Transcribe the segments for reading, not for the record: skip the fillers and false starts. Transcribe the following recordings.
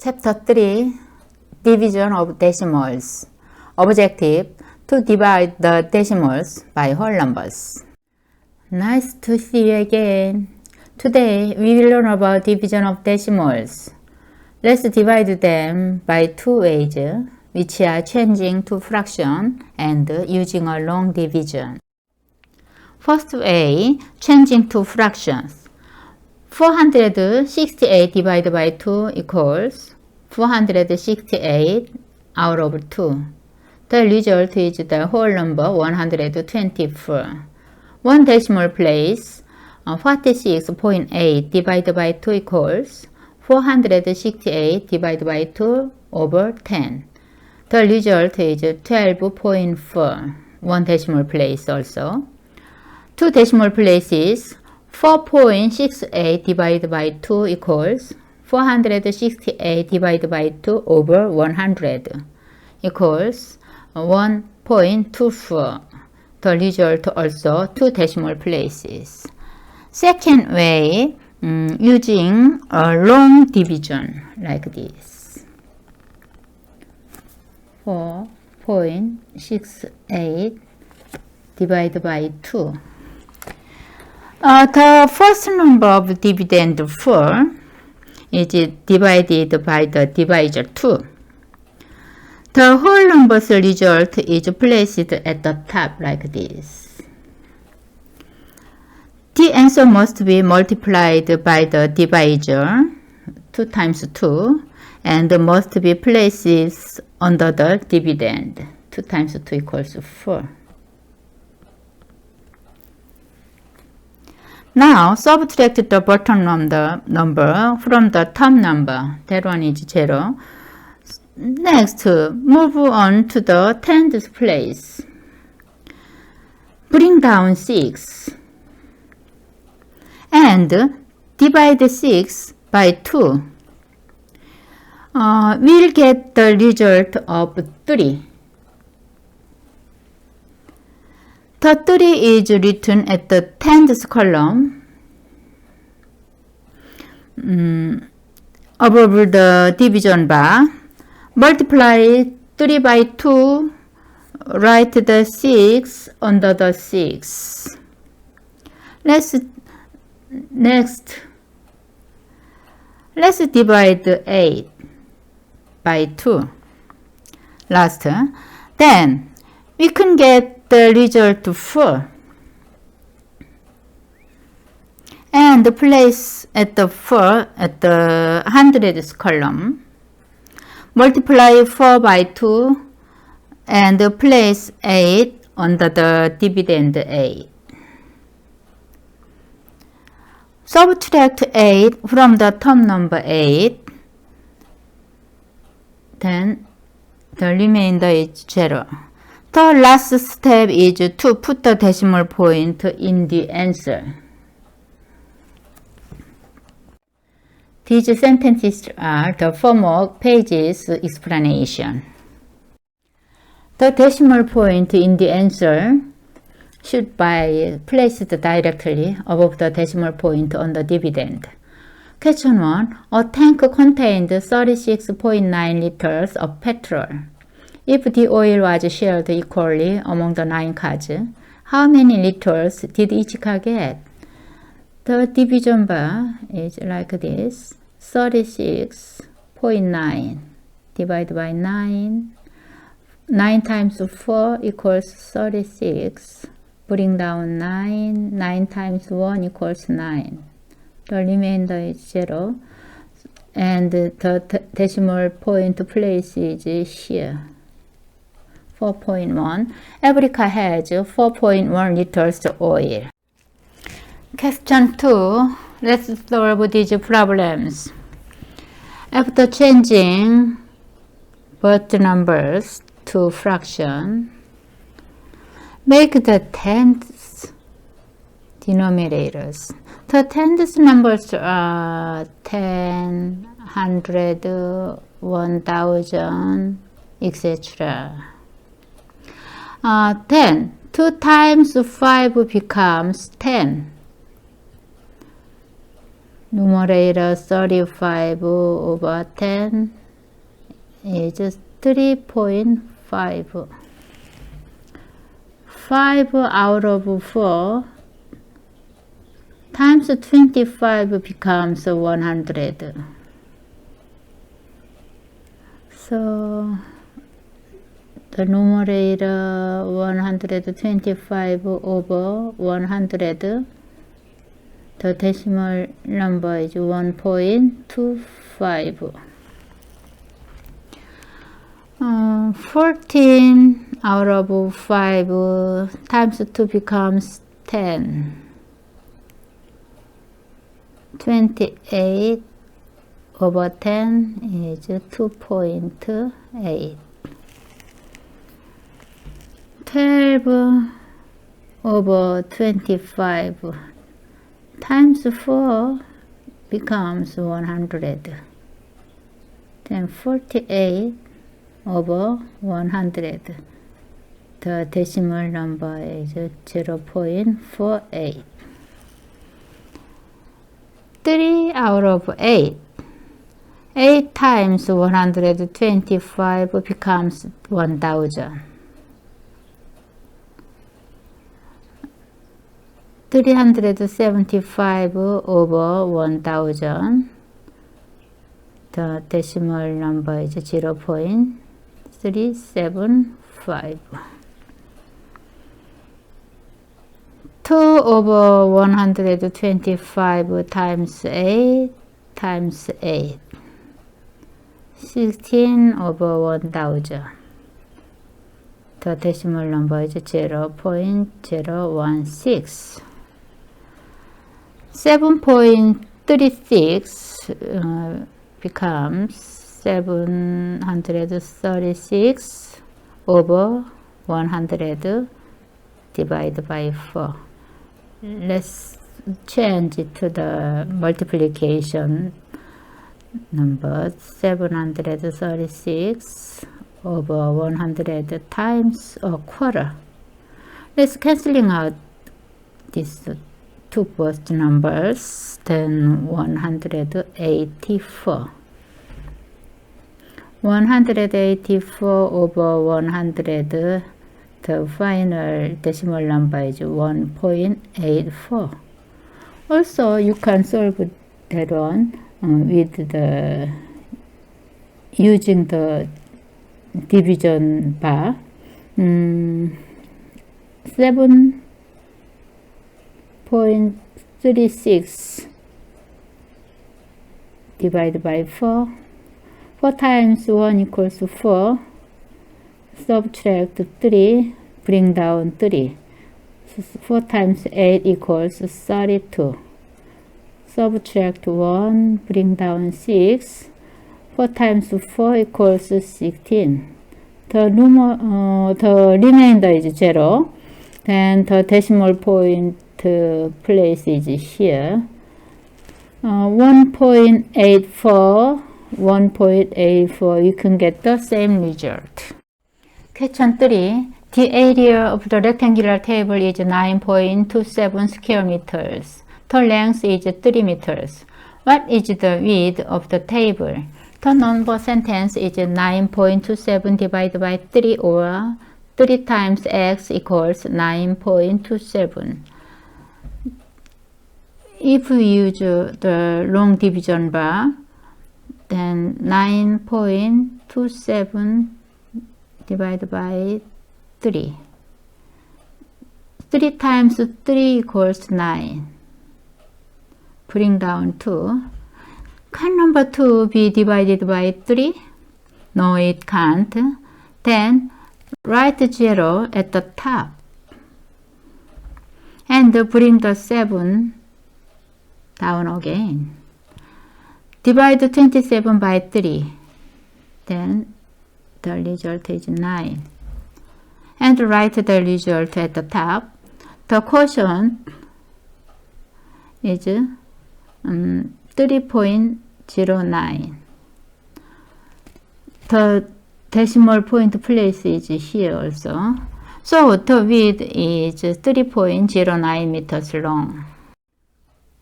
Chapter 3 Division of Decimals. Objective to divide the decimals by whole numbers. Nice to see you again. Today we will learn about division of decimals. Let's divide them by two ways, which are changing to fraction and using a long division. First way, changing to fractions. 468 divided by 2 equals 468 out of 2. The result is the whole number 124. One decimal place, 46.8 divided by 2 equals 468 divided by 2 over 10. The result is 12.4. One decimal place also. Two decimal places, 4.68 divided by 2 equals 468 divided by 2 over 100 equals 1.24. The result also two decimal places. Second way, using a long division like this. 4.68 divided by 2. The first number of dividend 4 is divided by the divisor 2. The whole number's result is placed at the top like this. The answer must be multiplied by the divisor 2 times 2 and must be placed under the dividend. 2 times 2 equals 4. Now, subtract the bottom number from the top number. That one is 0. Next, move on to the tens place. Bring down 6. And divide 6 by 2. We'll get the result of 3. The 3 is written at the tens column above the division bar. Multiply 3 by 2, write the 6 under the 6. Let's divide 8 by 2. Last. Then we can get the result 4 and place at the 4 at the hundreds column. Multiply 4 by 2 and place 8 under the dividend 8. Subtract 8 from the top number 8. Then the remainder is 0. The last step is to put the decimal point in the answer. These sentences are the form of pages explanation. The decimal point in the answer should be placed directly above the decimal point on the dividend. Question 1. A tank contained 36.9 liters of petrol. If the oil was shared equally among the 9 cars, how many liters did each car get? The division bar is like this. 36.9 divided by 9. 9 times 4 equals 36. Bring down 9. 9 times 1 equals 9. The remainder is 0. And the decimal point place is here. 4.1. Every car has 4.1 liters of oil. Question 2. Let's solve these problems. After changing both numbers to fraction, make the tens denominators. The tens numbers are 10, 100, 1000, etc. Then 2 times 5 becomes 10. numerator 35 over 10 is 3.5. 5 out of 4 times 25 becomes 100. So the numerator 125 over 100, the decimal number is 1.25. 14 out of 5 times 2 becomes 10. 28 over 10 is 2.8. 12 over 25 times 4 becomes 100. Then 48 over 100. The decimal number is 0.48. 3 out of 8. 8 times 125 becomes 1000. 375 over 1000. The decimal number is 0.375. 2 over 125 times 8 times 8. 16 over 1000. The decimal number is 0.016. 7.36 becomes 736 over 100 divided by 4. Let's change it to the multiplication number. 736 over 100 times a quarter. Let's cancelling out these two first numbers. Then 184. 184 over 100. The final decimal number is 1.84. Also, you can solve that one with the using the division bar. 7.36 divided by 4. 4 times 1 equals 4. Subtract 3, bring down 3. 4 times 8 equals 32. Subtract 1, bring down 6. 4 times 4 equals 16. The remainder is 0. Then the decimal point place is here. 1.84, 1.84, you can get the same result. Question 3. The area of the rectangular table is 9.27 square meters. The length is 3 meters. What is the width of the table? The number sentence is 9.27 divided by 3, or 3 times x equals 9.27. If we use the long division bar, then 9.27 divided by 3. 3 times 3 equals 9. Bring down 2. Can number 2 be divided by 3? No, it can't. Then write 0 at the top. And bring the 7 down again. Divide 27 by 3. Then the result is 9. And write the result at the top. The quotient is 3.09. The decimal point place is here also. So the width is 3.09 meters long.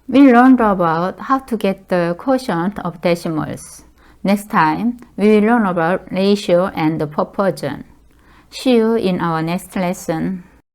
We learned about how to get the quotient of decimals. Next time, we will learn about ratio and proportion. See you in our next lesson.